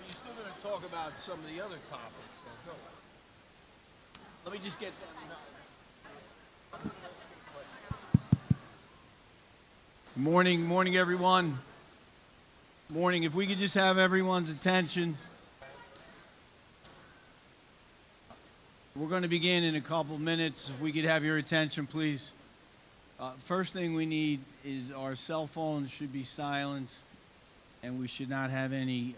You're still going to talk about some of the other topics. Let me just get them. Morning, everyone. Morning. If we could just have everyone's attention. We're going to begin in a couple minutes. If we could have your attention, please. First thing we need is our cell phones should be silenced, and we should not have any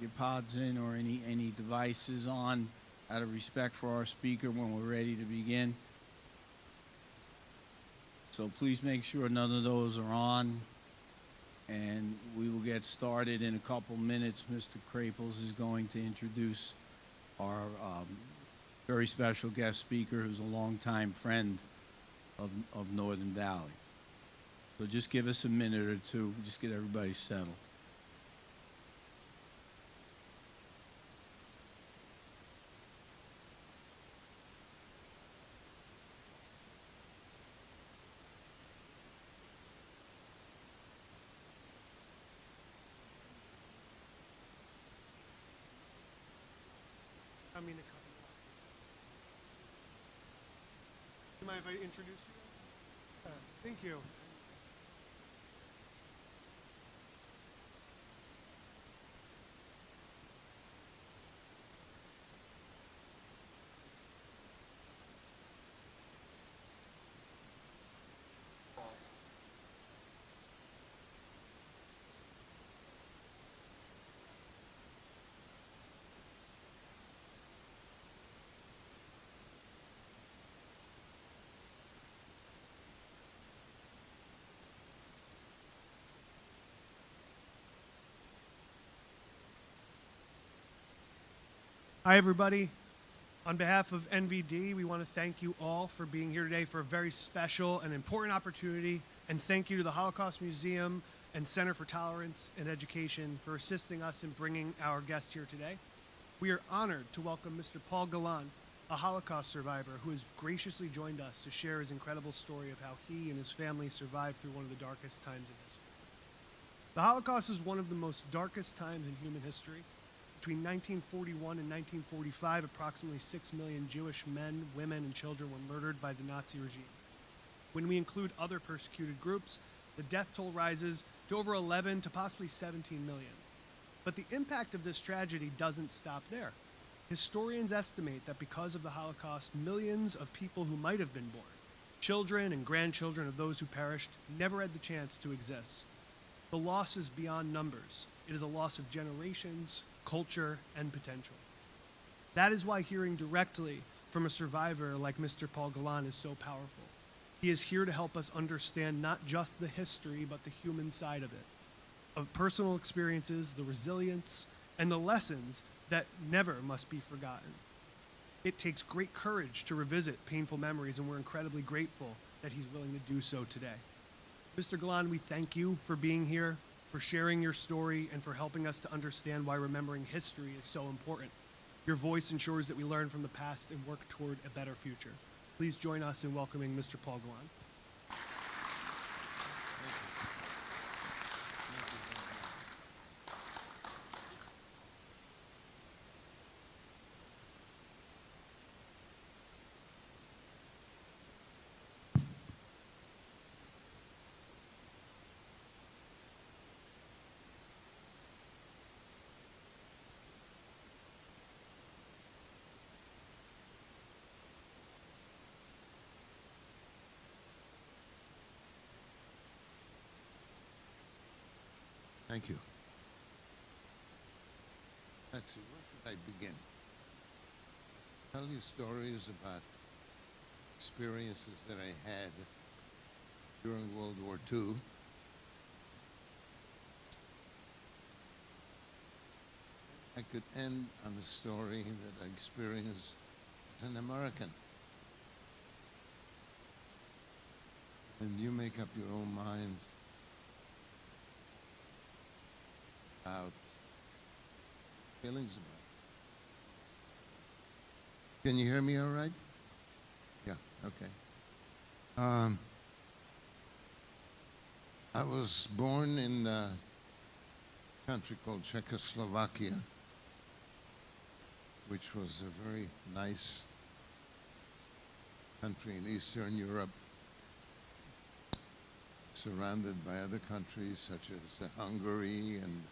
earpods in or any devices on out of respect for our speaker when we're ready to begin. So please make sure none of those are on, and we will get started in a couple minutes. Mr. Krapels is going to introduce our very special guest speaker who's a longtime friend of Northern Valley. So just give us a minute or two, just get everybody settled. I mean, do you mind if I introduce you? Thank you. Hi, everybody. On behalf of NVD, we want to thank you all for being here today for a very special and important opportunity. And thank you to the Holocaust Museum and Center for Tolerance and Education for assisting us in bringing our guests here today. We are honored to welcome Mr. Paul Galan, a Holocaust survivor who has graciously joined us to share his incredible story of how he and his family survived through one of the darkest times in history. The Holocaust is one of the most darkest times in human history. Between 1941 and 1945, approximately 6 million Jewish men, women, and children were murdered by the Nazi regime. When we include other persecuted groups, the death toll rises to over 11 to possibly 17 million. But the impact of this tragedy doesn't stop there. Historians estimate that because of the Holocaust, millions of people who might have been born, children and grandchildren of those who perished, never had the chance to exist. The loss is beyond numbers. It is a loss of generations, culture, and potential. That is why hearing directly from a survivor like Mr. Paul Galan is so powerful. He is here to help us understand not just the history, but the human side of it, of personal experiences, the resilience, and the lessons that never must be forgotten. It takes great courage to revisit painful memories, and we're incredibly grateful that he's willing to do so today. Mr. Galan, we thank you for being here, for sharing your story, and for helping us to understand why remembering history is so important. Your voice ensures that we learn from the past and work toward a better future. Please join us in welcoming Mr. Paul Galan. Thank you. Let's see, where should I begin? Tell you stories about experiences that I had during World War II. I could end on the story that I experienced as an American. And you make up your own minds about feelings about it. Can you hear me all right? Yeah, okay. I was born in a country called Czechoslovakia, which was a very nice country in Eastern Europe, surrounded by other countries such as Hungary and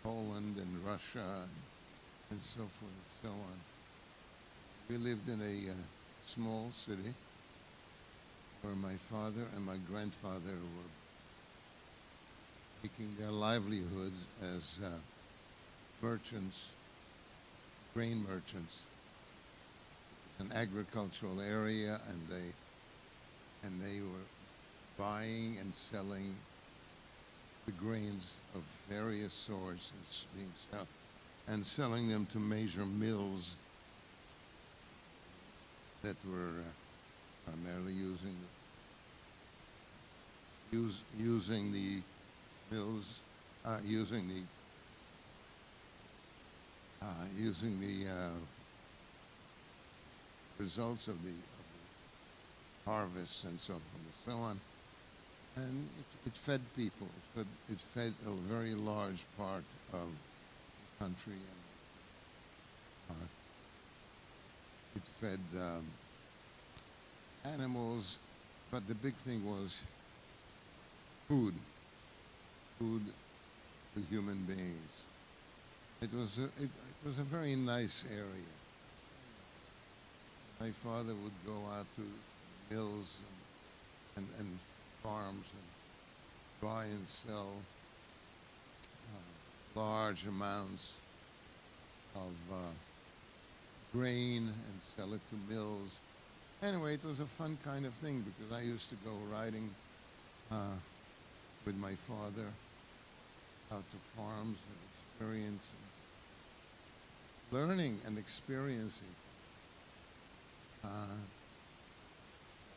Poland and Russia and so forth and so on. We lived in a small city where my father and my grandfather were making their livelihoods as merchants, grain merchants. It was an agricultural area, and they were buying and selling the grains of various sorts and selling them to major mills that were primarily using the mills, using the results of the harvests and so forth and so on. And it fed people. It fed a very large part of the country, and it fed animals. But the big thing was food to human beings. It was a very nice area. My father would go out to mills and farms and buy and sell large amounts of grain and sell it to mills. Anyway, it was a fun kind of thing because I used to go riding with my father out to farms and experience and learning and experiencing.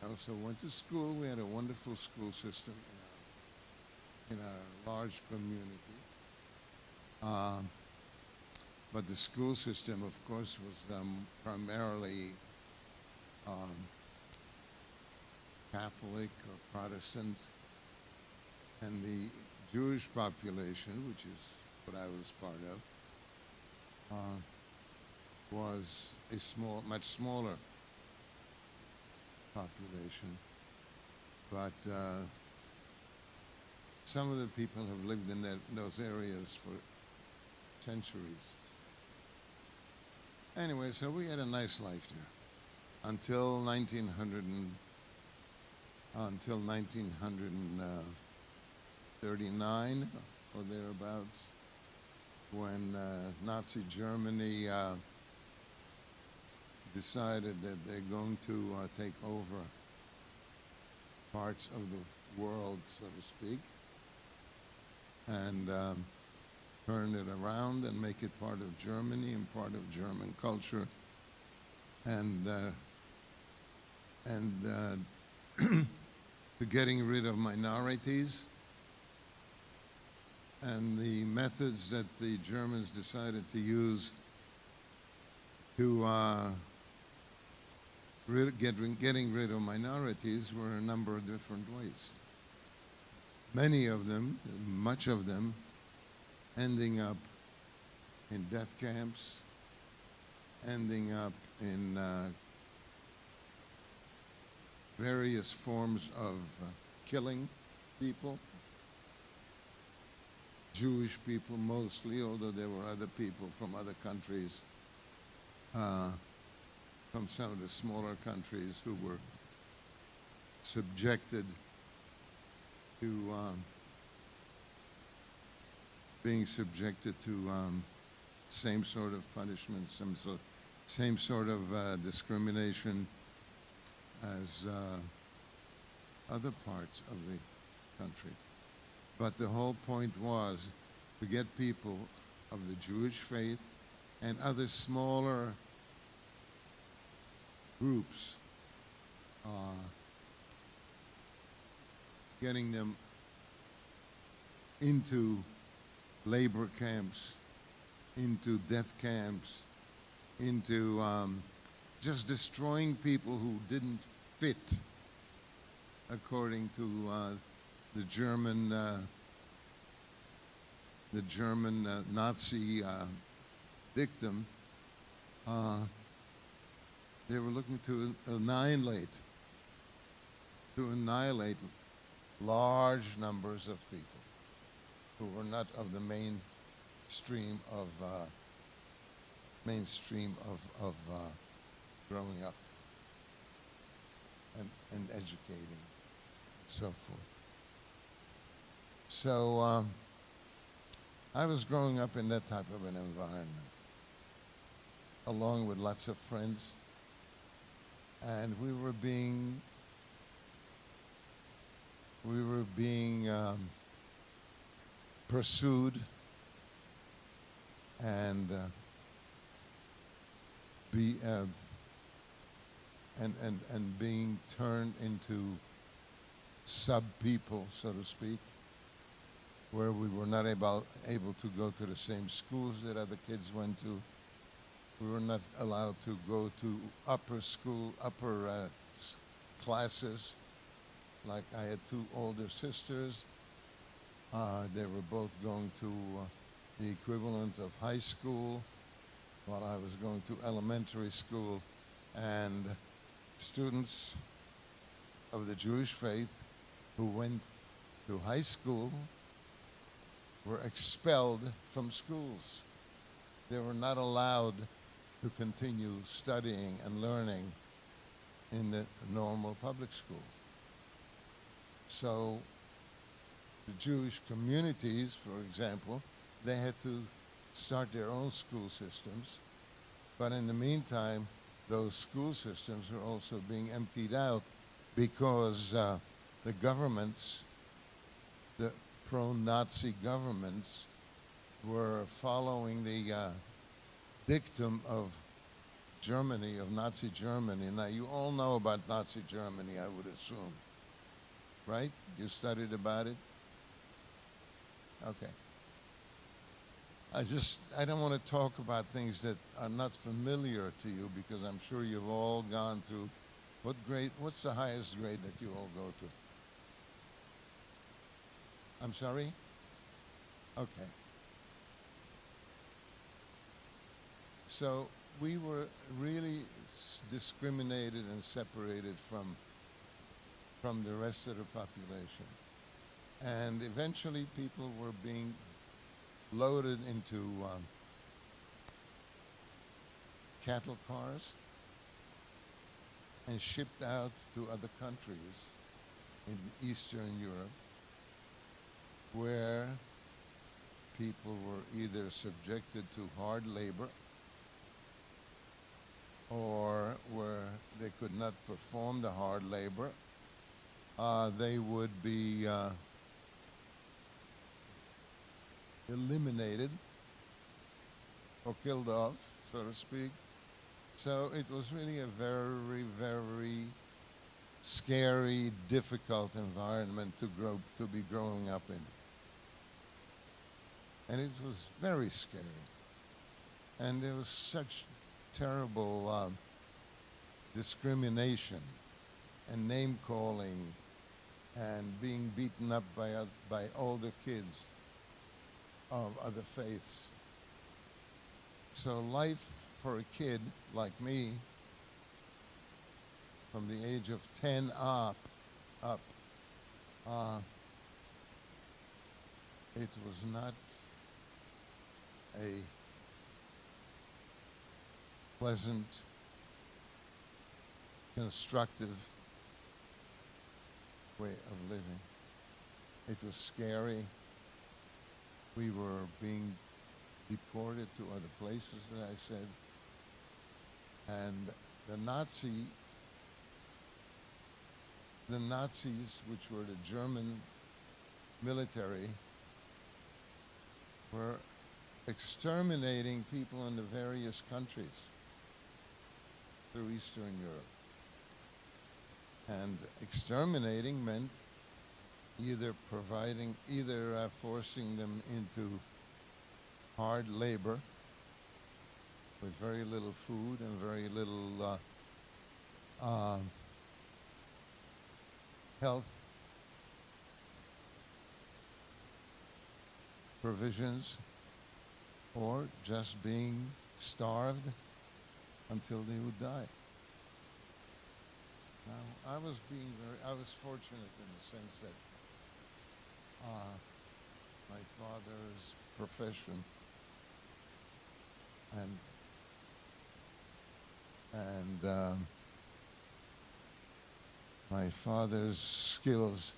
I also went to school. We had a wonderful school system in our large community. But the school system, of course, was primarily Catholic or Protestant. And the Jewish population, which is what I was part of, was a much smaller population, but some of the people have lived in those areas for centuries. Anyway, so we had a nice life there until 1939 or thereabouts, when Nazi Germany decided that they're going to take over parts of the world, so to speak, and turn it around and make it part of Germany and part of German culture, and the getting rid of minorities, and the methods that the Germans decided to use to getting rid of minorities were a number of different ways. Many of them, much of them, ending up in death camps, ending up in various forms of killing people. Jewish people mostly, although there were other people from other countries, from some of the smaller countries who were subjected to being subjected to same sort of punishment, same sort of discrimination as other parts of the country. But the whole point was to get people of the Jewish faith and other smaller groups, getting them into labor camps, into death camps, into just destroying people who didn't fit according to the German Nazi dictum. They were looking to annihilate large numbers of people who were not of the mainstream of growing up and educating, and so forth. So I was growing up in that type of an environment, along with lots of friends, and we were being pursued and being turned into sub-people, so to speak, where we were not able to go to the same schools that other kids went to. We were not allowed to go to upper classes. Like I had two older sisters. They were both going to the equivalent of high school while I was going to elementary school. And students of the Jewish faith who went to high school were expelled from schools. They were not allowed to continue studying and learning in the normal public school. So the Jewish communities, for example, they had to start their own school systems. But in the meantime, those school systems were also being emptied out because the governments, the pro-Nazi governments, were following the dictum of Germany, of Nazi Germany. Now, you all know about Nazi Germany, I would assume, right? You studied about it? Okay. I don't want to talk about things that are not familiar to you because I'm sure you've all gone through. What's the highest grade that you all go to? I'm sorry? Okay. So we were really discriminated and separated from the rest of the population. And eventually people were being loaded into cattle cars and shipped out to other countries in Eastern Europe where people were either subjected to hard labor or where they could not perform the hard labor. They would be eliminated or killed off, so to speak. So it was really a very, very scary, difficult environment to be growing up in. And it was very scary. And there was such terrible discrimination and name-calling and being beaten up by older kids of other faiths. So life for a kid like me, from the age of 10 up, it was not a pleasant, constructive way of living. It was scary. We were being deported to other places, as I said. And the Nazis, which were the German military, were exterminating people in the various countries through Eastern Europe. And exterminating meant either forcing them into hard labor with very little food and very little health provisions, or just being starved until they would die. Now, I was fortunate in the sense that my father's profession and my father's skills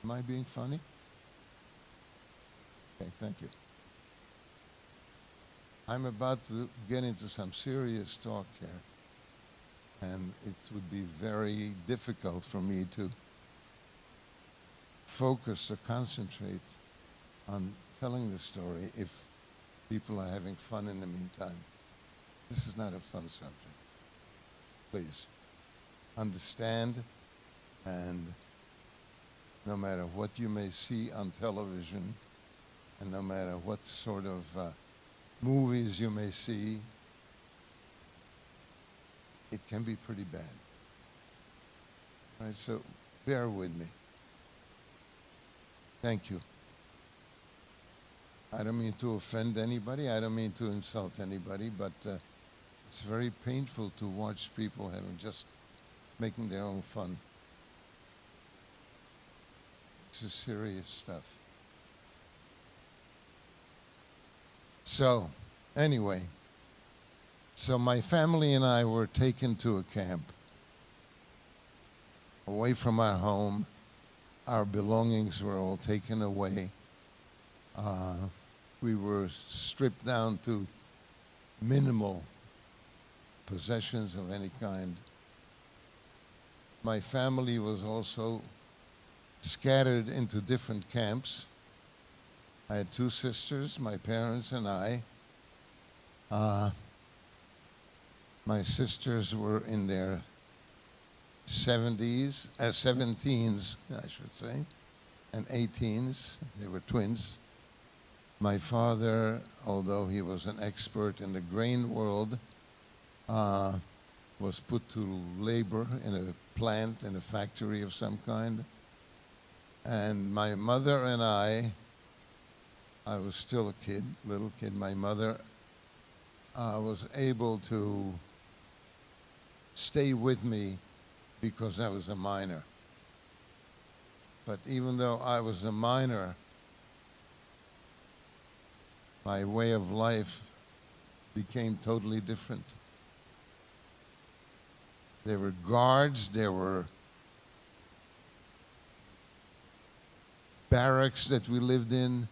Am I being funny? Okay, thank you. I'm about to get into some serious talk here, and it would be very difficult for me to focus or concentrate on telling the story if people are having fun in the meantime. This is not a fun subject. Please understand, and no matter what you may see on television, and no matter what sort of movies you may see, it can be pretty bad. All right, so bear with me. Thank you. I don't mean to offend anybody. I don't mean to insult anybody, but it's very painful to watch people just making their own fun. This is serious stuff. So, anyway, so my family and I were taken to a camp away from our home. Our belongings were all taken away. We were stripped down to minimal possessions of any kind. My family was also scattered into different camps. I had two sisters, my parents and I. My sisters were in their 17s, I should say, and 18s. They were twins. My father, although he was an expert in the grain world, was put to labor in a plant, in a factory of some kind. And my mother and I was still a kid, little kid. My mother was able to stay with me because I was a minor. But even though I was a minor, my way of life became totally different. There were guards, there were barracks that we lived in,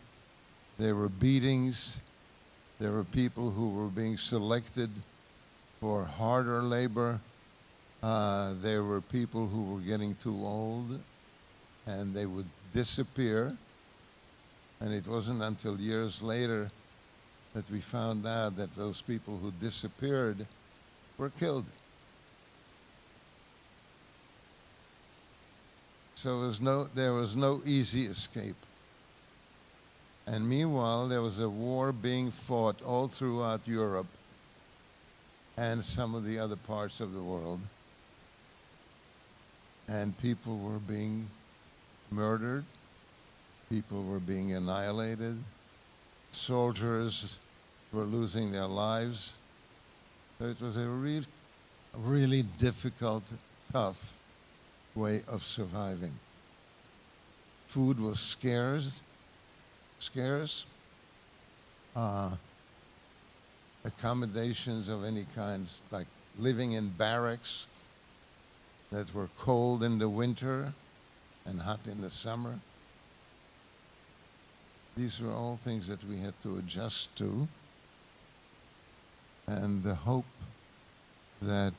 there were beatings, there were people who were being selected for harder labor, there were people who were getting too old and they would disappear. And it wasn't until years later that we found out that those people who disappeared were killed. So there was no easy escape. And meanwhile, there was a war being fought all throughout Europe and some of the other parts of the world. And people were being murdered. People were being annihilated. Soldiers were losing their lives. So it was a really difficult, tough way of surviving. Food was scarce. Accommodations of any kinds, like living in barracks, that were cold in the winter and hot in the summer. These were all things that we had to adjust to, and the hope that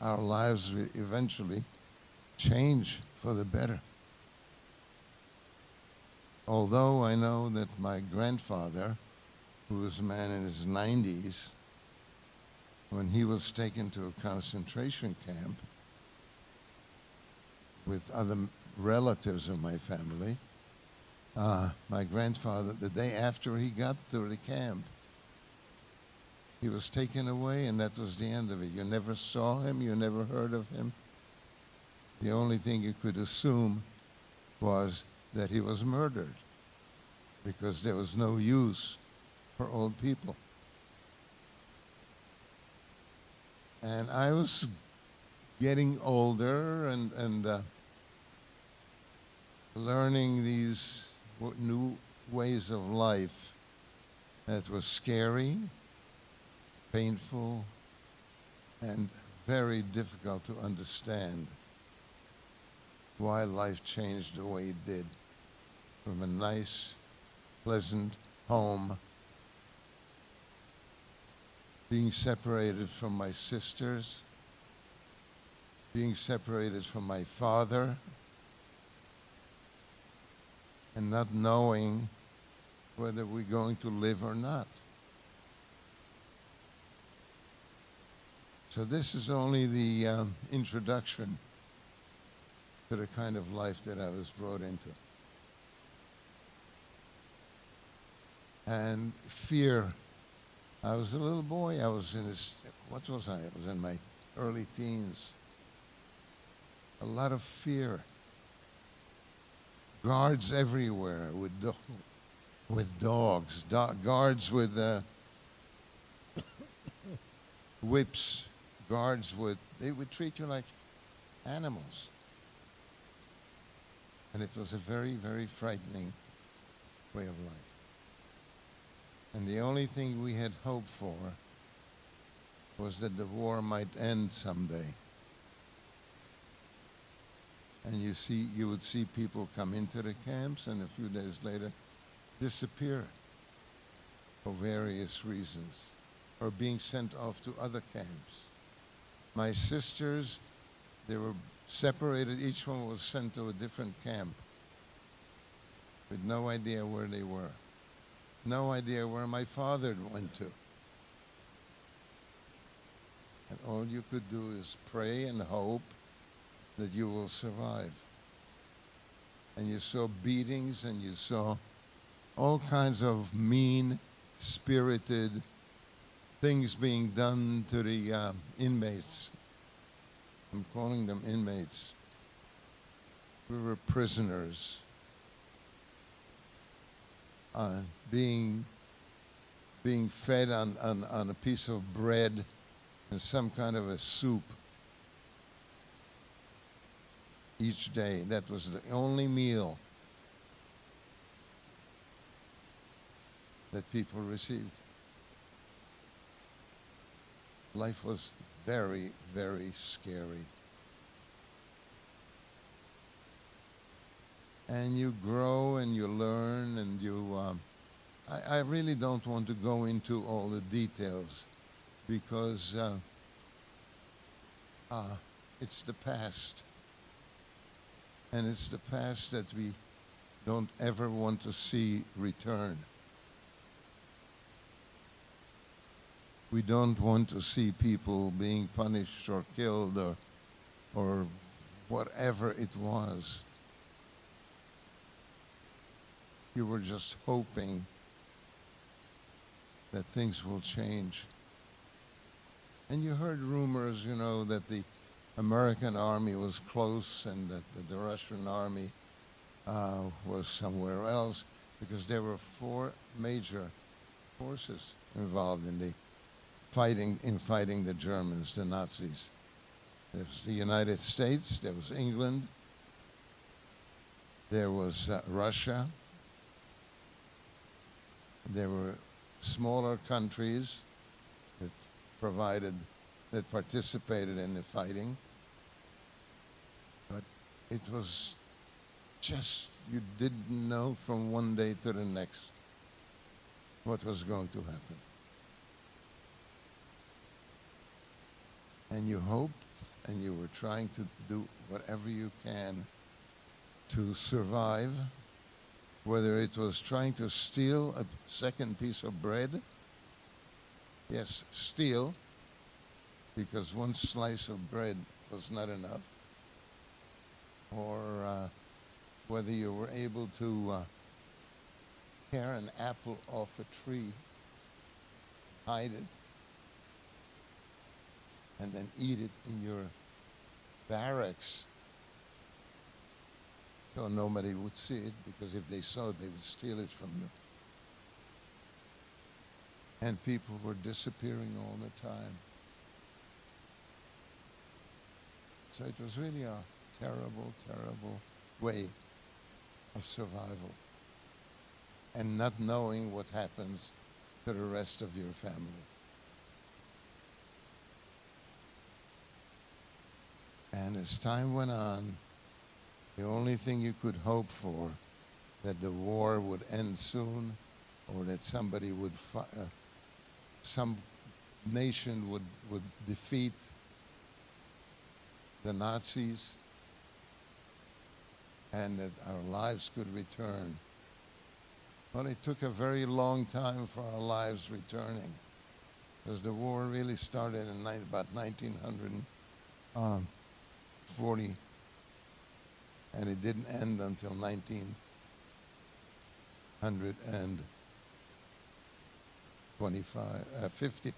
our lives will eventually change for the better. Although I know that my grandfather, who was a man in his 90s, when he was taken to a concentration camp with other relatives of my family, my grandfather, the day after he got to the camp, he was taken away, and that was the end of it. You never saw him, you never heard of him. The only thing you could assume was that he was murdered, because there was no use for old people. And I was getting older and learning these new ways of life that was scary, painful, and very difficult to understand why life changed the way it did, from a nice, pleasant home, being separated from my sisters, being separated from my father, and not knowing whether we're going to live or not. So this is only the introduction to the kind of life that I was brought into. And fear. I was a little boy. I was in this, what was I? I was in my early teens. A lot of fear. Guards everywhere with dogs. Guards with whips. Guards they would treat you like animals. And it was a very, very frightening way of life. And the only thing we had hope for was that the war might end someday. And you would see people come into the camps and a few days later disappear for various reasons, or being sent off to other camps. My sisters, they were separated. Each one was sent to a different camp with no idea where they were. No idea where my father went to. And all you could do is pray and hope that you will survive. And you saw beatings, and you saw all kinds of mean-spirited things being done to the inmates. I'm calling them inmates. We were prisoners. Being fed on a piece of bread and some kind of a soup each day. That was the only meal that people received. Life was very, very scary. And you grow and you learn, and I really don't want to go into all the details, because it's the past. And it's the past that we don't ever want to see return. We don't want to see people being punished or killed or whatever it was. You were just hoping that things will change. And you heard rumors, that the American army was close and that the Russian army was somewhere else, because there were 4 major forces involved in fighting the Germans, the Nazis. There was the United States, there was England, there was Russia, there were smaller countries that participated in the fighting. it was just, you didn't know from one day to the next what was going to happen. And you hoped and you were trying to do whatever you can to survive, whether it was trying to steal a second piece of bread. Yes, steal, because one slice of bread was not enough. Or whether you were able to tear an apple off a tree, hide it, and then eat it in your barracks so nobody would see it, because if they saw it, they would steal it from you. And people were disappearing all the time. So it was really a terrible, terrible way of survival, and not knowing what happens to the rest of your family. And as time went on, the only thing you could hope for, that the war would end soon, or that somebody would, some nation would defeat the Nazis, and that our lives could return. Well, it took a very long time for our lives returning, because the war really started in about 1940, and it didn't end until 50.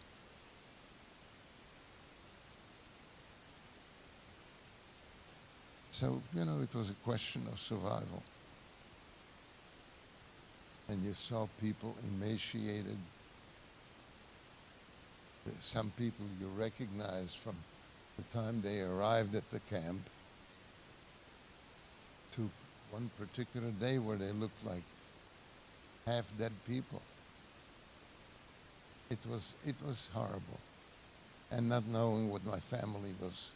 So, you know, it was a question of survival. And you saw people emaciated. Some people you recognized from the time they arrived at the camp to one particular day where they looked like half-dead people. It was horrible. And not knowing what my family was,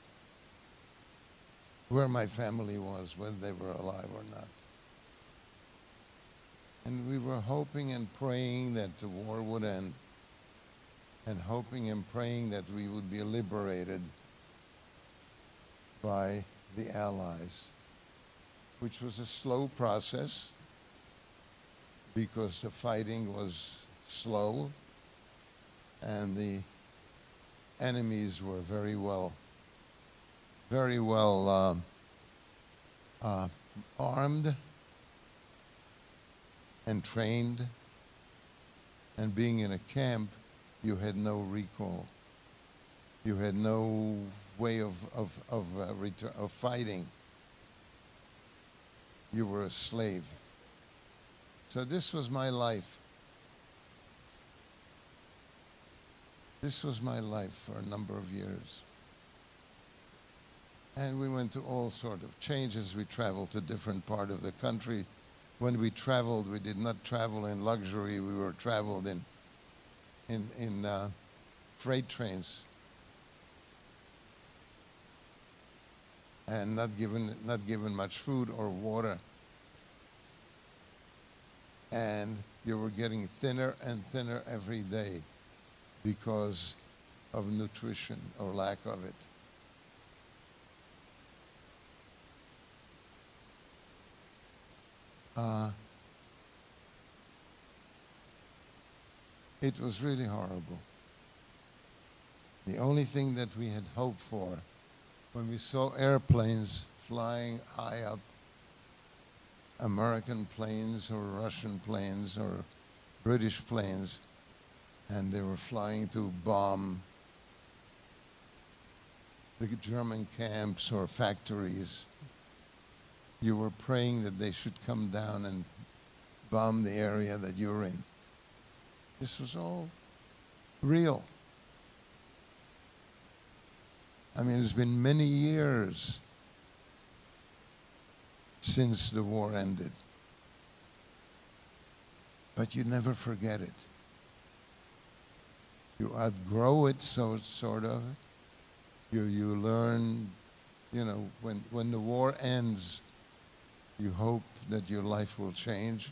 where my family was, whether they were alive or not. And we were hoping and praying that the war would end, and hoping and praying that we would be liberated by the Allies, which was a slow process because the fighting was slow and the enemies were very well armed and trained, and being in a camp, you had no recall. You had no way of fighting. You were a slave. So this was my life. This was my life for a number of years. And we went to all sorts of changes. We traveled to different parts of the country. When we traveled, we did not travel in luxury. We were traveled in freight trains, and not given much food or water. And you were getting thinner and thinner every day because of nutrition or lack of it. It was really horrible. The only thing that we had hoped for, when we saw airplanes flying high up, American planes or Russian planes or British planes, and they were flying to bomb the German camps or factories, you were praying that they should come down and bomb the area that you were in. This was all real. I mean, it's been many years since the war ended. But you never forget it. You outgrow it, so sort of. You learn, you know, when the war ends, you hope that your life will change,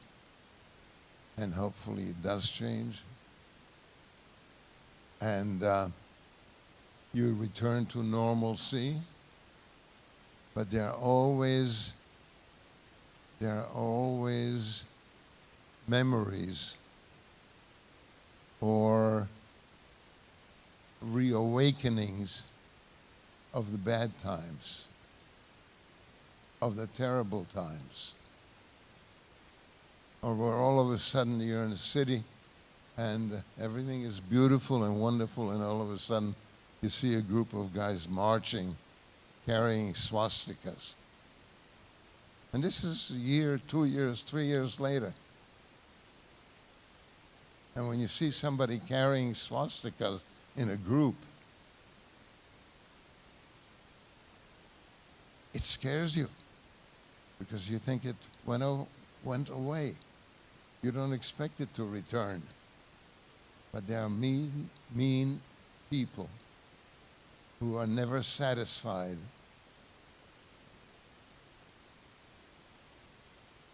and hopefully it does change. And you return to normalcy, but there are always memories or reawakenings of the bad times, of the terrible times, or where all of a sudden you're in a city and everything is beautiful and wonderful, and all of a sudden you see a group of guys marching, carrying swastikas. And this is a year, 2 years, 3 years later. And when you see somebody carrying swastikas in a group, it scares you because you think it went away. You don't expect it to return. But there are mean people who are never satisfied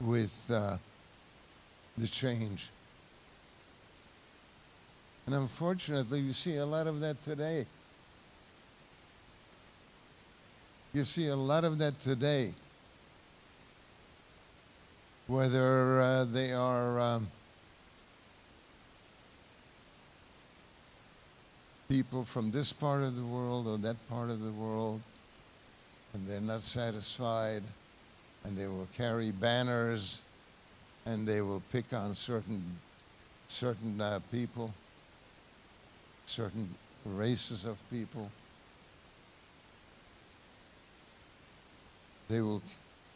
with the change. And unfortunately, you see a lot of that today. You see a lot of that today. Whether they are people from this part of the world or that part of the world, and they're not satisfied, and they will carry banners, and they will pick on certain people, certain races of people. They will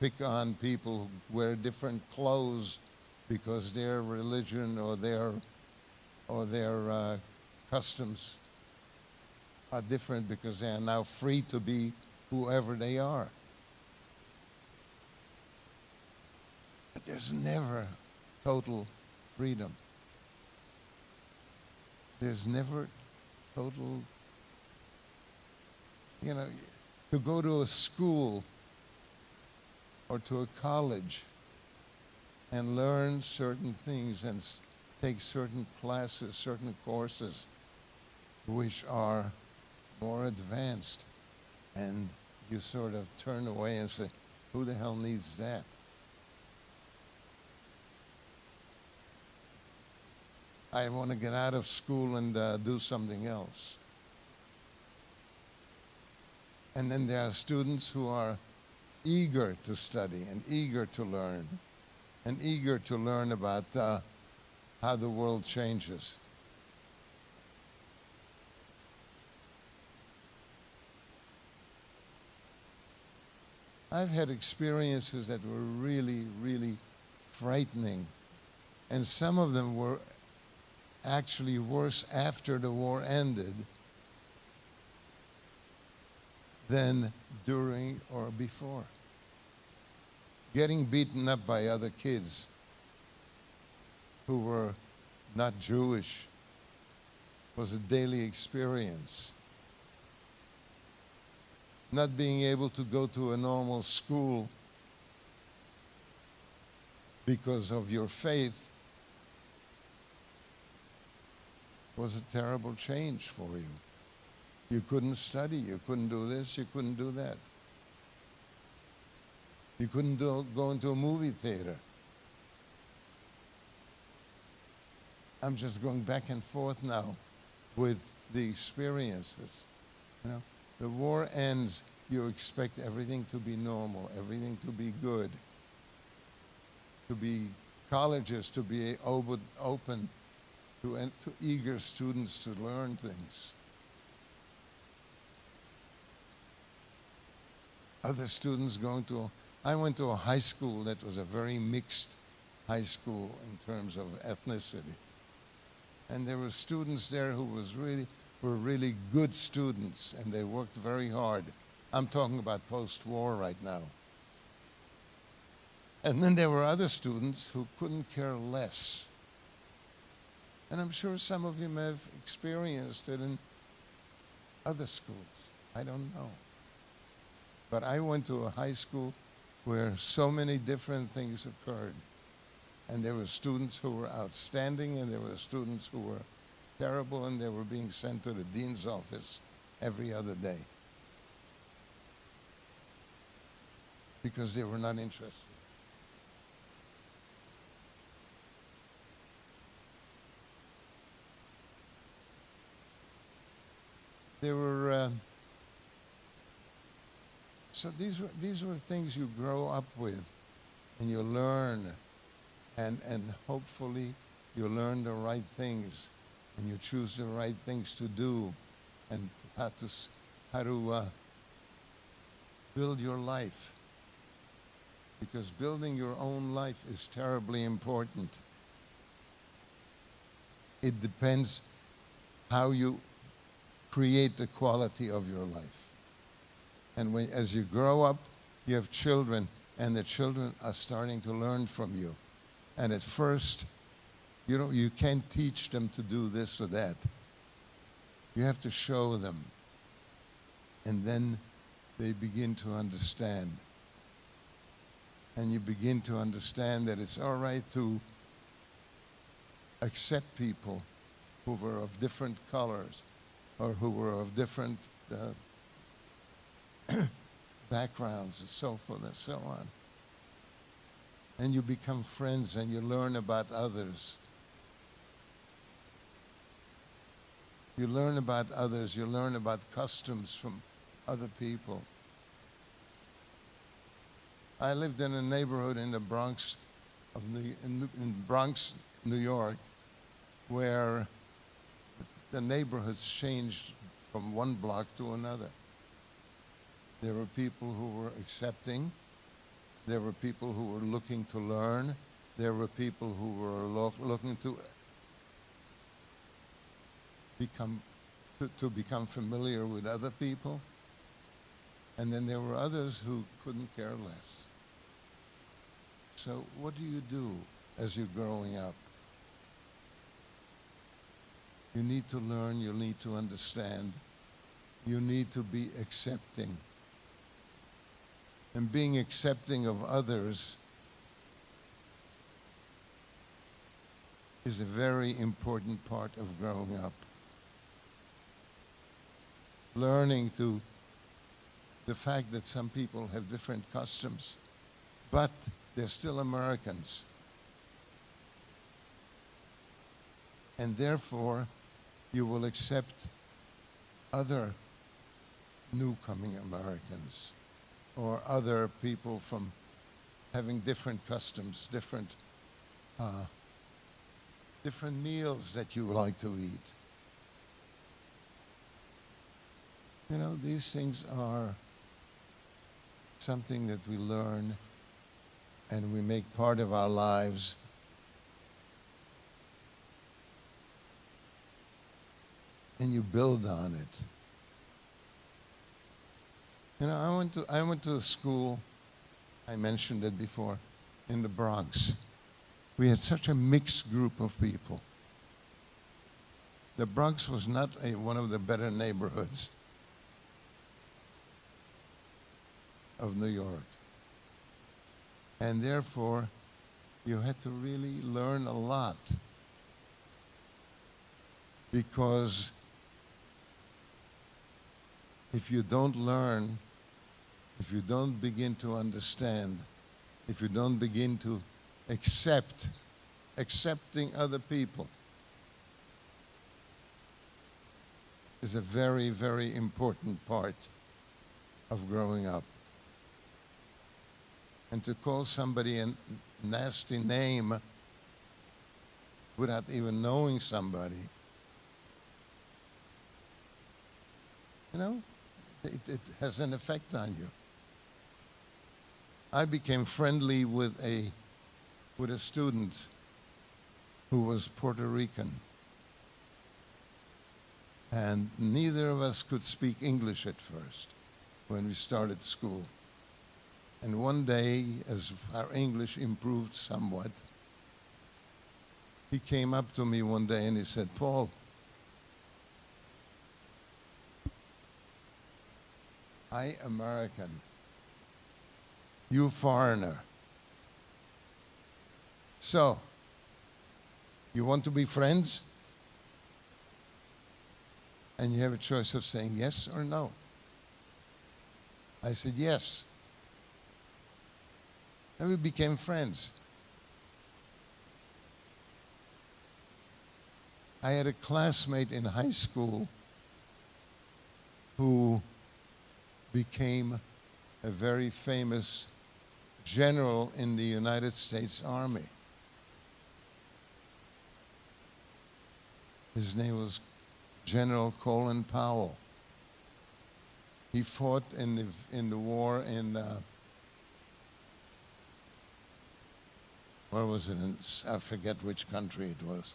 pick on people who wear different clothes because their religion or their customs are different, because they are now free to be whoever they are. But there's never total freedom. There's never total, you know, to go to a school or to a college and learn certain things and take certain classes, certain courses which are more advanced, and you sort of turn away and say, who the hell needs that? I want to get out of school and do something else. And then there are students who are eager to study and eager to learn and eager to learn about how the world changes. I've had experiences that were really, really frightening, and some of them were actually worse after the war ended than during or before. Getting beaten up by other kids who were not Jewish was a daily experience. Not being able to go to a normal school because of your faith was a terrible change for you. You couldn't study, you couldn't do this, you couldn't do that. You couldn't go into a movie theater. I'm just going back and forth now with the experiences. You know, the war ends, you expect everything to be normal, everything to be good, to be colleges to be open to eager students to learn things. Other students going to, I went to a high school that was a very mixed high school in terms of ethnicity. And there were students there who were really good students, and they worked very hard. I'm talking about post-war right now. And then there were other students who couldn't care less. And I'm sure some of you may have experienced it in other schools. I don't know. But I went to a high school where so many different things occurred. And there were students who were outstanding, and there were students who were terrible, and they were being sent to the dean's office every other day because they were not interested. There were so these were things you grow up with, and you learn, and hopefully you learn the right things, and you choose the right things to do, and how to build your life. Because building your own life is terribly important. It depends how you create the quality of your life. And as you grow up, you have children, and the children are starting to learn from you. And at first, you can't teach them to do this or that. You have to show them. And then they begin to understand. And you begin to understand that it's all right to accept people who were of different colors or who were of different backgrounds and so forth and so on. And you become friends and you learn about others. You learn about others, you learn about customs from other people. I lived in a neighborhood in the Bronx, in Bronx, New York, where the neighborhoods changed from one block to another. There were people who were accepting. There were people who were looking to learn. There were people who were looking to become familiar with other people. And then there were others who couldn't care less. So what do you do as you're growing up? You need to learn, you need to understand, you need to be accepting. And being accepting of others is a very important part of growing up. Learning the fact that some people have different customs, but they're still Americans. And therefore, you will accept other new-coming Americans or other people from having different customs, different meals that you like to eat. You know, these things are something that we learn and we make part of our lives. And you build on it. You know, I went to a school, I mentioned it before, in the Bronx. We had such a mixed group of people. The Bronx was not one of the better neighborhoods of New York. And therefore, you had to really learn a lot. Because if you don't learn, if you don't begin to understand, if you don't begin to accepting other people is a very, very important part of growing up. And to call somebody a nasty name without even knowing somebody, you know, it has an effect on you. I became friendly with a student who was Puerto Rican. And neither of us could speak English at first when we started school. And one day, as our English improved somewhat, he came up to me one day and he said, "Paul, I, American, You foreigner. So, you want to be friends? And you have a choice of saying yes or no. I said yes. And we became friends. I had a classmate in high school who became a very famous general in the United States Army. His name was General Colin Powell. He fought in the war in where was it? I forget which country it was.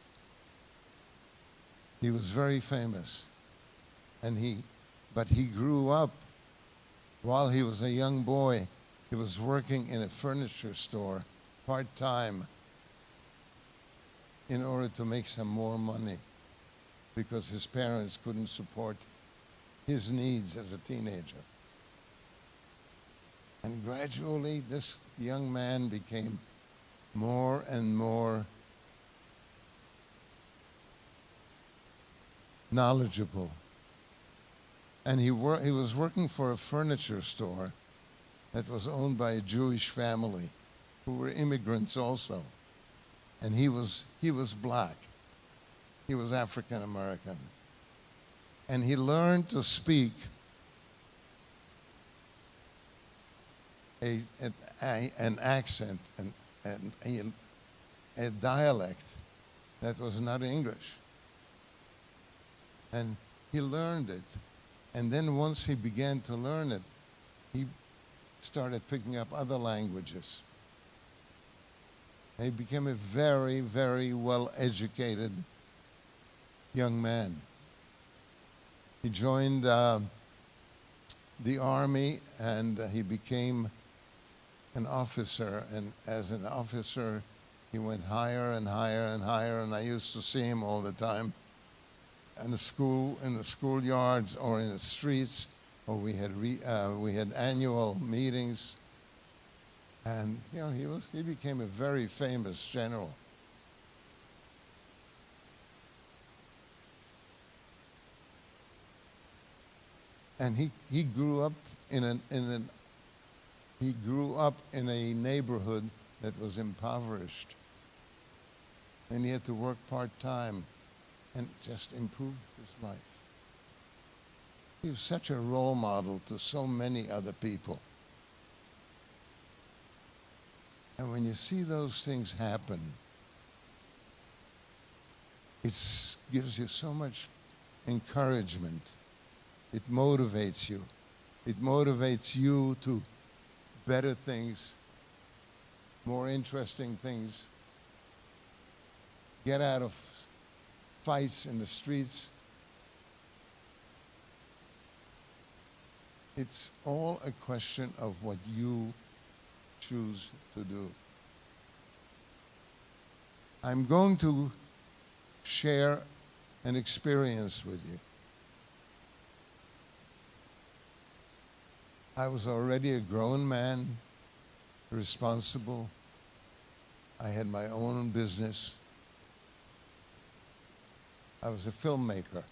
He was very famous, but he grew up. While he was a young boy, he was working in a furniture store part-time in order to make some more money because his parents couldn't support his needs as a teenager. And gradually, this young man became more and more knowledgeable. And he was working for a furniture store that was owned by a Jewish family who were immigrants also. And he was black. He was African American. And he learned to speak an accent, a dialect that was not English. And he learned it. And then once he began to learn it, he started picking up other languages. He became a very, very well-educated young man. He joined the army and he became an officer. And as an officer, he went higher and higher and higher. And I used to see him all the time in the schoolyards or in the streets, or we had annual meetings. And you know, he became a very famous general. And he grew up in a neighborhood that was impoverished. And he had to work part-time and just improved his life. He was such a role model to so many other people. And when you see those things happen, it gives you so much encouragement. It motivates you. It motivates you to better things, more interesting things. Get out of fights in the streets. It's all a question of what you choose to do. I'm going to share an experience with you. I was already a grown man, responsible. I had my own business. I was a filmmaker.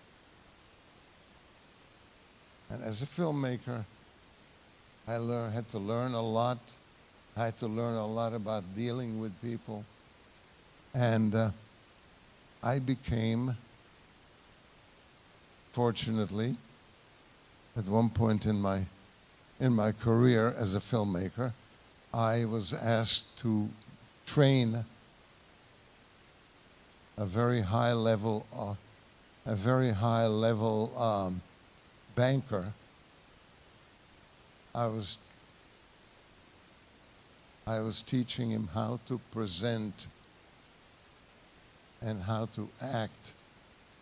And as a filmmaker, I had to learn a lot. I had to learn a lot about dealing with people. And I became, fortunately, at one point in my career as a filmmaker, I was asked to train a very high level banker. I was teaching him how to present and how to act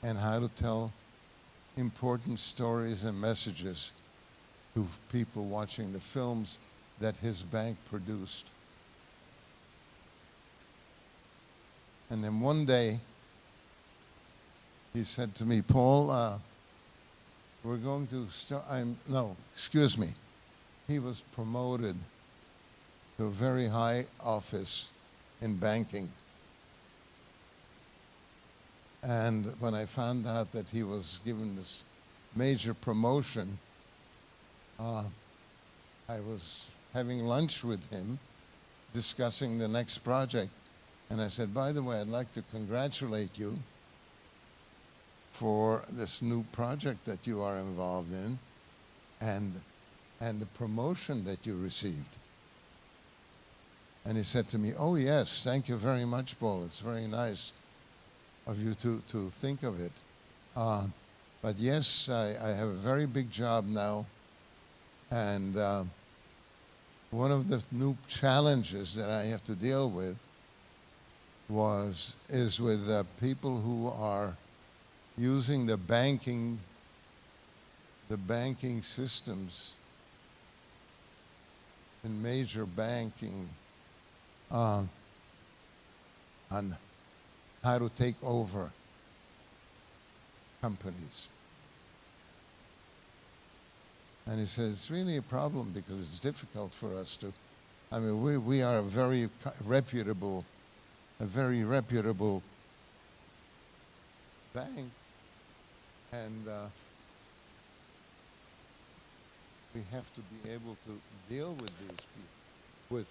and how to tell important stories and messages to people watching the films that his bank produced. And then one day, he said to me, Paul, we're going to start, he was promoted to a very high office in banking. And when I found out that he was given this major promotion, I was having lunch with him, discussing the next project. And I said, by the way, I'd like to congratulate you for this new project that you are involved in and the promotion that you received. And he said to me, oh yes, thank you very much, Paul. It's very nice of you to think of it. But yes, I have a very big job now. And one of the new challenges that I have to deal with is with people who are using the banking systems in major banking on how to take over companies. And he says, it's really a problem because it's difficult for us to, I mean, we are a very reputable bank, and we have to be able to deal with these people,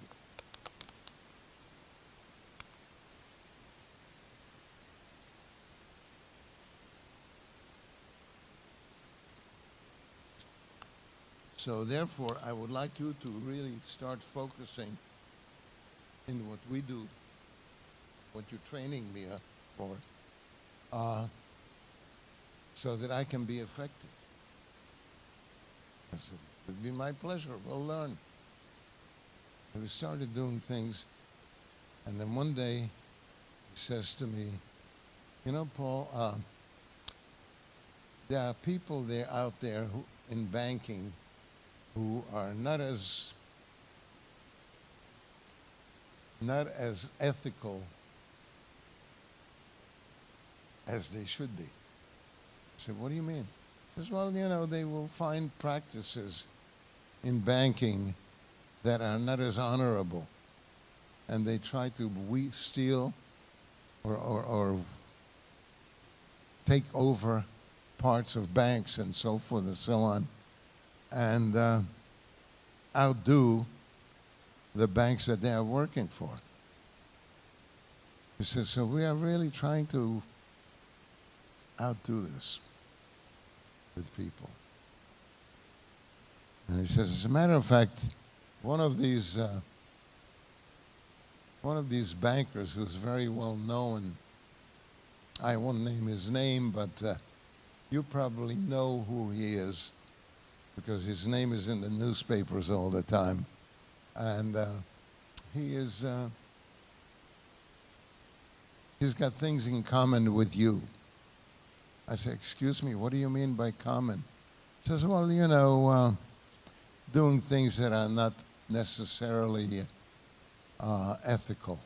So therefore, I would like you to really start focusing in what we do, what you're training me for, so that I can be effective. I said, it would be my pleasure, we'll learn. And we started doing things, and then one day he says to me, you know, Paul, there are people there out there who, in banking, who are not as ethical as they should be. I said, what do you mean? He says, well, you know, they will find practices in banking that are not as honorable, and they try to steal or take over parts of banks and so forth and so on, and outdo the banks that they are working for. He says, so we are really trying to outdo this with people. And he says, as a matter of fact, one of these bankers who's very well known, I won't name his name, but you probably know who he is, because his name is in the newspapers all the time. And he's got things in common with you. I said, excuse me, what do you mean by common? He says, well, you know, doing things that are not necessarily ethical.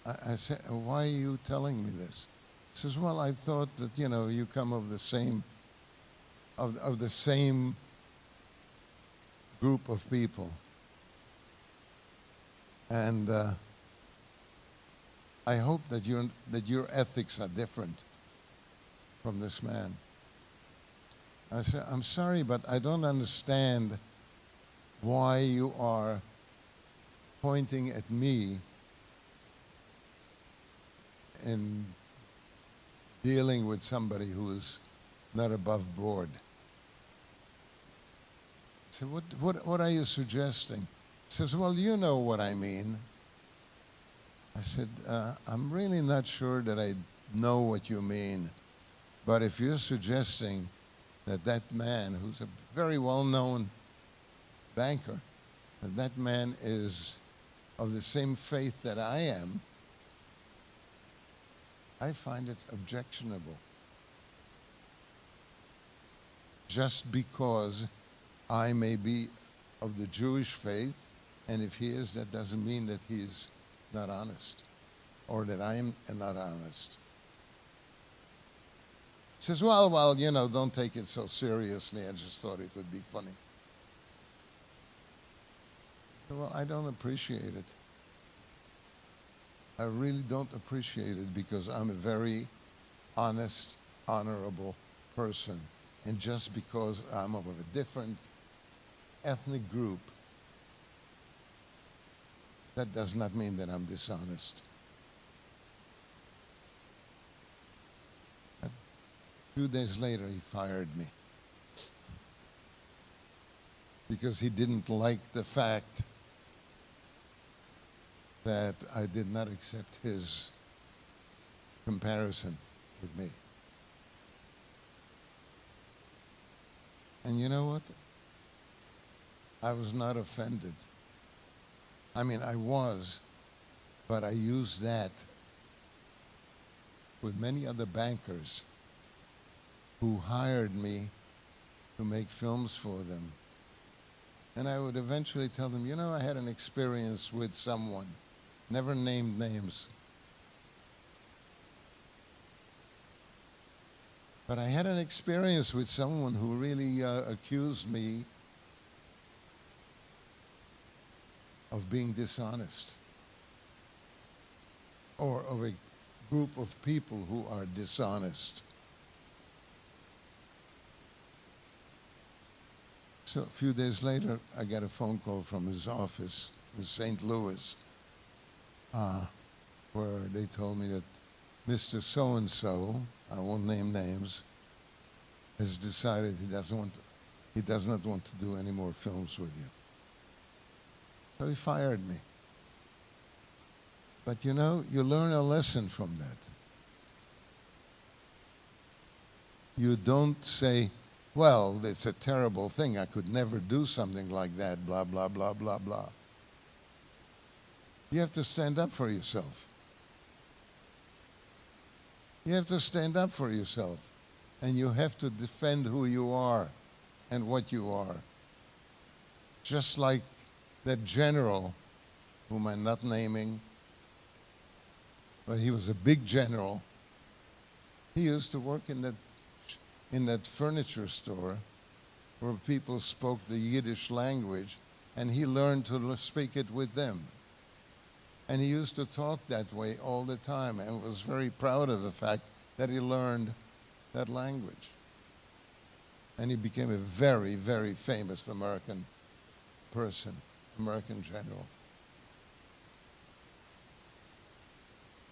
I said, why are you telling me this? He says, well, I thought that, you know, you come of the same group of people. And I hope that your ethics are different from this man. I said, I'm sorry, but I don't understand why you are pointing at me in dealing with somebody who is not above board. I said, what are you suggesting? He says, well, you know what I mean. I said, I'm really not sure that I know what you mean, but if you're suggesting that man, who's a very well-known banker, that man is of the same faith that I am, I find it objectionable. Just because I may be of the Jewish faith, and if he is, that doesn't mean that he's not honest, or that I am not honest. He says, well, you know, don't take it so seriously. I just thought it would be funny. Well, I don't appreciate it. I really don't appreciate it because I'm a very honest, honorable person. And just because I'm of a different ethnic group, that does not mean that I'm dishonest. A few days later, he fired me because he didn't like the fact that I did not accept his comparison with me. And you know what? I was not offended. I mean, I was, but I used that with many other bankers who hired me to make films for them. And I would eventually tell them, you know, I had an experience with someone, never named names. But I had an experience with someone who really accused me of being dishonest, or of a group of people who are dishonest. So a few days later, I got a phone call from his office in St. Louis, where they told me that Mr. So-and-so, I won't name names, has decided he does not want to do any more films with you. So he fired me. But you know, you learn a lesson from that. You don't say, well, it's a terrible thing, I could never do something like that, blah, blah, blah, blah, blah. You have to stand up for yourself. You have to stand up for yourself. And you have to defend who you are and what you are. Just like that general, whom I'm not naming, but he was a big general. He used to work in that furniture store where people spoke the Yiddish language, and he learned to speak it with them. And he used to talk that way all the time and was very proud of the fact that he learned that language. And he became a very, very famous American person, American general.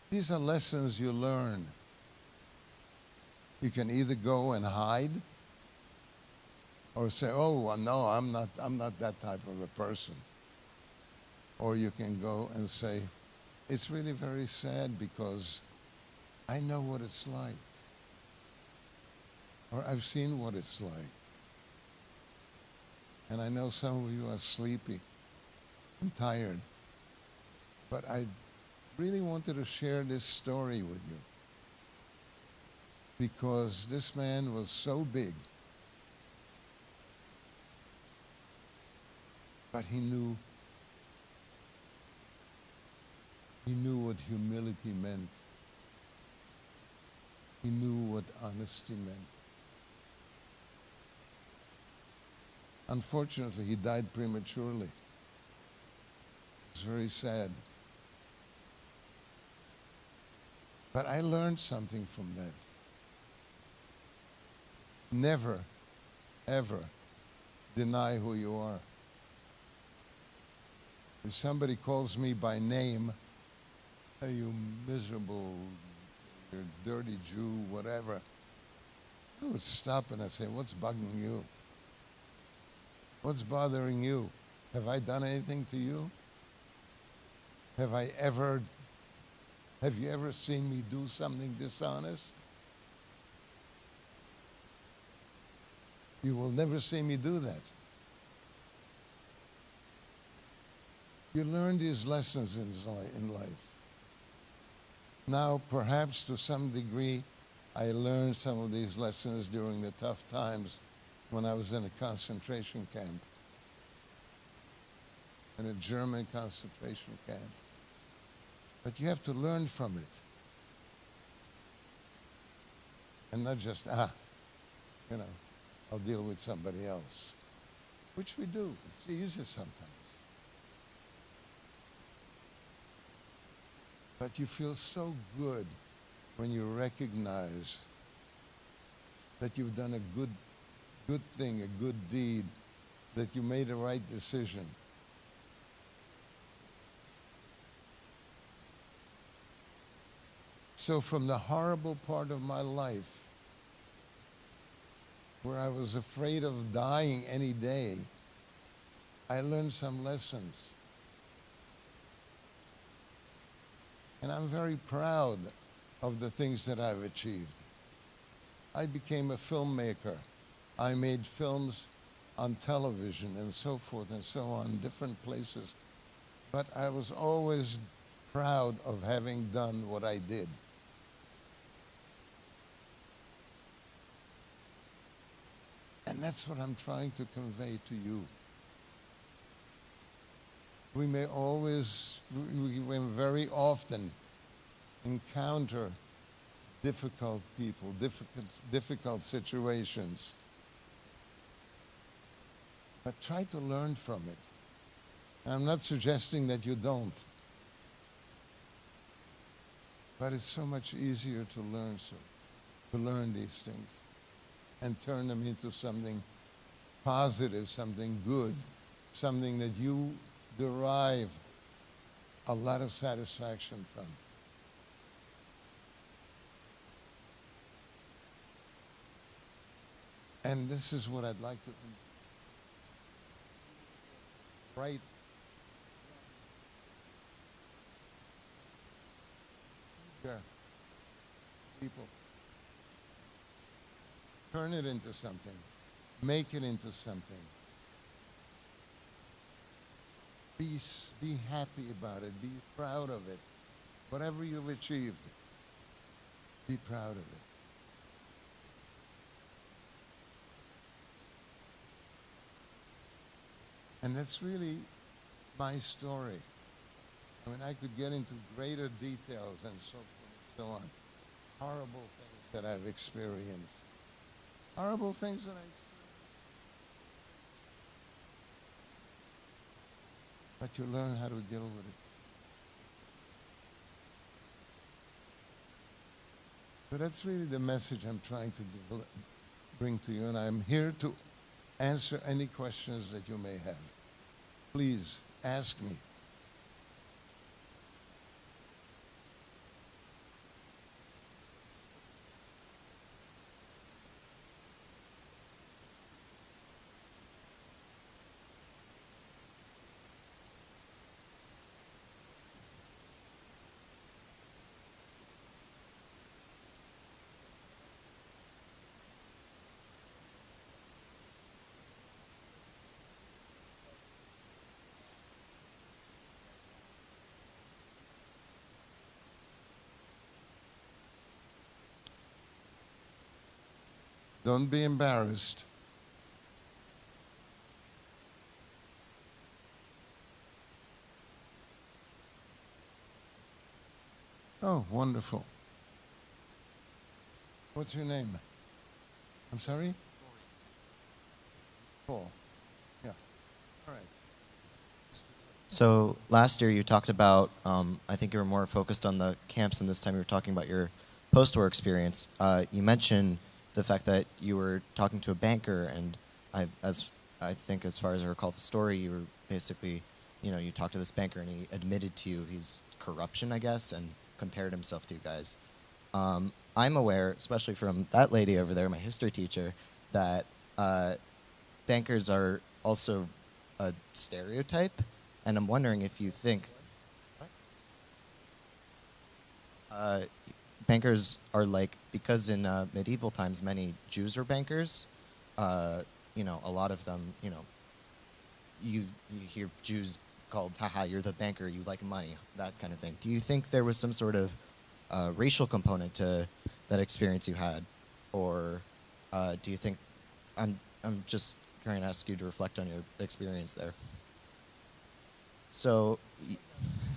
These are lessons you learn. You can either go and hide or say, oh, no, I'm not that type of a person. Or you can go and say, it's really very sad because I know what it's like. Or I've seen what it's like. And I know some of you are sleepy and tired. But I really wanted to share this story with you, because this man was so big, but he knew what humility meant. He knew what honesty meant. Unfortunately, he died prematurely. It's very sad. But I learned something from that. Never, ever deny who you are. If somebody calls me by name, hey, you miserable, you dirty Jew, whatever, I would stop and I'd say, what's bugging you? What's bothering you? Have I done anything to you? Have you ever seen me do something dishonest? You will never see me do that. You learn these lessons in life. Now, perhaps to some degree, I learned some of these lessons during the tough times when I was in a concentration camp, in a German concentration camp. But you have to learn from it. And not just, I'll deal with somebody else. Which we do. It's easier sometimes. But you feel so good when you recognize that you've done a good thing, a good deed, that you made a right decision. So from the horrible part of my life, where I was afraid of dying any day, I learned some lessons. And I'm very proud of the things that I've achieved. I became a filmmaker. I made films on television and so forth and so on, different places. But I was always proud of having done what I did. And that's what I'm trying to convey to you. We may very often encounter difficult people, difficult situations. But try to learn from it. I'm not suggesting that you don't. But it's so much easier to learn these things and turn them into something positive, something good, something that you derive a lot of satisfaction from. And this is what I'd like to write. Here, people. Turn it into something. Make it into something. Be happy about it. Be proud of it. Whatever you've achieved, be proud of it. And that's really my story. I mean, I could get into greater details and so forth and so on. Horrible things that I've experienced. Horrible things that I experienced. But you learn how to deal with it. So that's really the message I'm trying to bring to you, and I'm here to answer any questions that you may have. Please ask me. Don't be embarrassed. Oh, wonderful. What's your name? I'm sorry? Paul. Yeah. All right. So last year you talked about, I think you were more focused on the camps, and this time you were talking about your post-war experience. You mentioned the fact that you were talking to a banker, and I think as far as I recall the story, you were basically, you talked to this banker and he admitted to you his corruption, I guess, and compared himself to you guys. I'm aware, especially from that lady over there, my history teacher, that bankers are also a stereotype, and I'm wondering if you think bankers are like, because in medieval times many Jews were bankers, a lot of them, you hear Jews called, haha, you're the banker, you like money, that kind of thing. Do you think there was some sort of racial component to that experience you had? Or do you think, I'm just going to ask you to reflect on your experience there. So,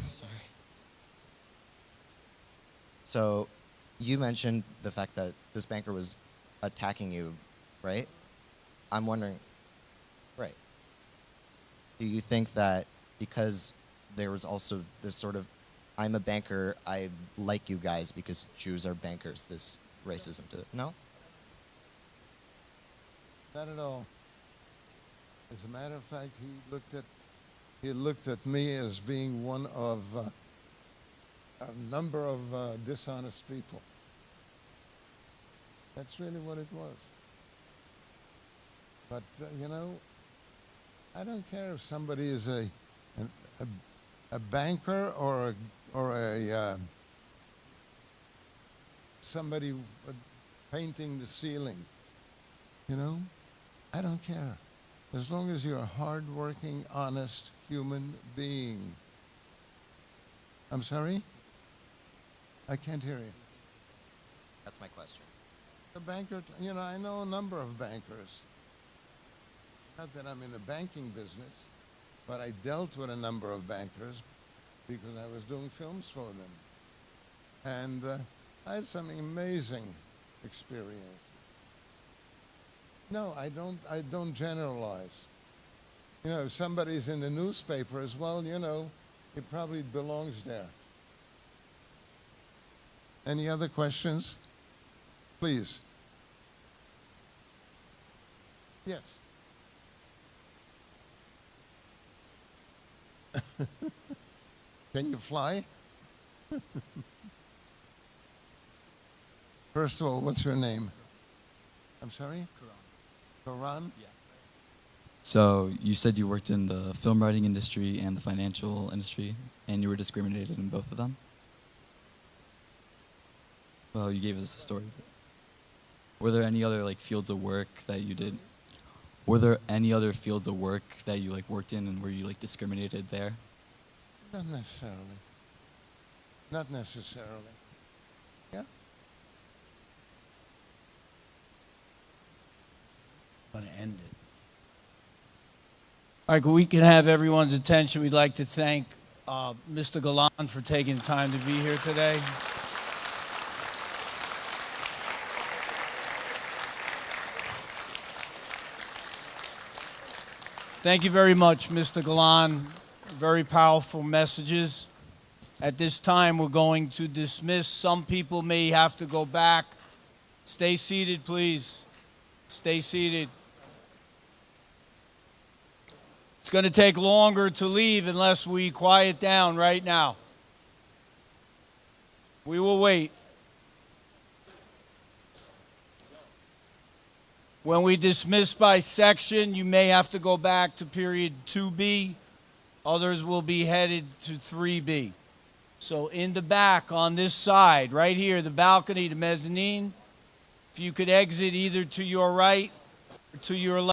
sorry. So, you mentioned the fact that this banker was attacking you, right? I'm wondering, right. Do you think that because there was also this sort of I'm a banker, I like you guys because Jews are bankers, this racism to it. No? Not at all. As a matter of fact, he looked at me as being one of a number of dishonest people. That's really what it was. But you know, I don't care if somebody is a banker or a somebody painting the ceiling. You know, I don't care. As long as you're a hard-working, honest human being. I'm sorry? I can't hear you. That's my question. A banker, you know, I know a number of bankers. Not that I'm in the banking business, but I dealt with a number of bankers because I was doing films for them. And I had some amazing experiences. No, I don't generalize. You know, if somebody's in the newspaper as well, you know, he probably belongs there. Any other questions? Please. Yes. Can you fly? First of all, what's your name? I'm sorry? Quran? Yeah. So you said you worked in the film writing industry and the financial industry, and you were discriminated in both of them? Well, you gave us a story. Were there any other fields of work that you did? Were there any other fields of work that you worked in and were you discriminated there? Not necessarily. Not necessarily. Yeah? I'm going to end it. All right, we can have everyone's attention. We'd like to thank Mr. Galan for taking the time to be here today. Thank you very much, Mr. Galan. Very powerful messages. At this time, we're going to dismiss. Some people may have to go back. Stay seated, please. Stay seated. It's going to take longer to leave unless we quiet down right now. We will wait. When we dismiss by section, you may have to go back to period 2B. Others will be headed to 3B. So in the back on this side, right here, the balcony, the mezzanine, if you could exit either to your right or to your left.